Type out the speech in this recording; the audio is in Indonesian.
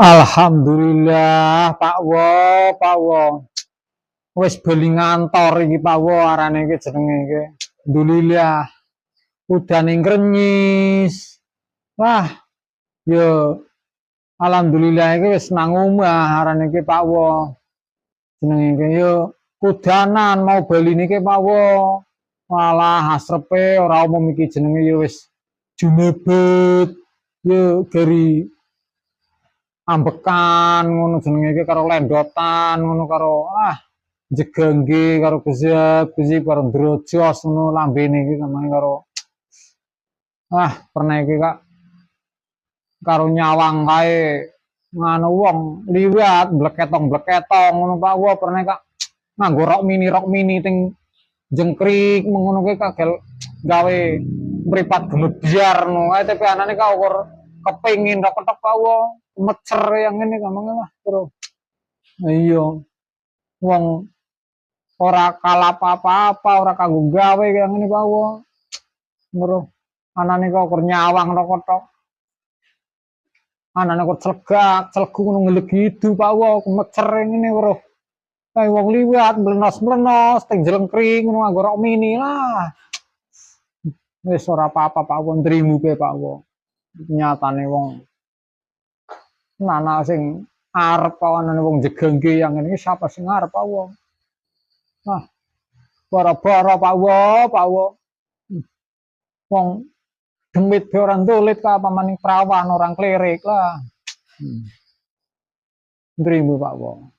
Alhamdulillah Pak Wo, Pak Wo. Wis beli ngantor iki Pak Wo arane iki jenenge iki. Alhamdulillah. Udane ngrenyis. Wah, yo alhamdulillah iki wis nang omah arane iki Pak Wo. Jenenge iki yo kudanan mau beli niki Pak Wo. Malah asrepe ora umum iki jenenge yo wis junebet. Yo gari ambekan ngono jenenge iki karo lendotan ngono karo jegengge karo gejab-gejib karo drojos ngono lambene iki kamane karo pernah iki Kak karo nyawang kae nganu wong liwat bleketong-bleketong ngono Pak Wo pernah Kak nganggo rok mini ting jengkrik ngono ki kagel gawe mripat gemebyar ngono ae tapi anane Kak ukur kepengin rok ketok Pak Wo mecer yang ini kamane lah terus iya wong ora kalah apa-apa ora kanggo gawe yang ini Pak Wo terus anane kok ukur nyawang rok ketok anane kok celegak celegu ngono ngelegidu Pak Wo mecer yang ini terus kayak wong liwat melenos-melenos teng jelengkring ngono nganggo rok mini lah wis ora apa-apa Pak Wo nrimu ke Pak Wo nyatane wong nana sing arep kawanane wong jegengge yang ini siapa sing arep Pak Wo bara-bara Pak Wo wong demit be ora ndolit ka pamaning prawan orang klerik lah nrimu Pak Wo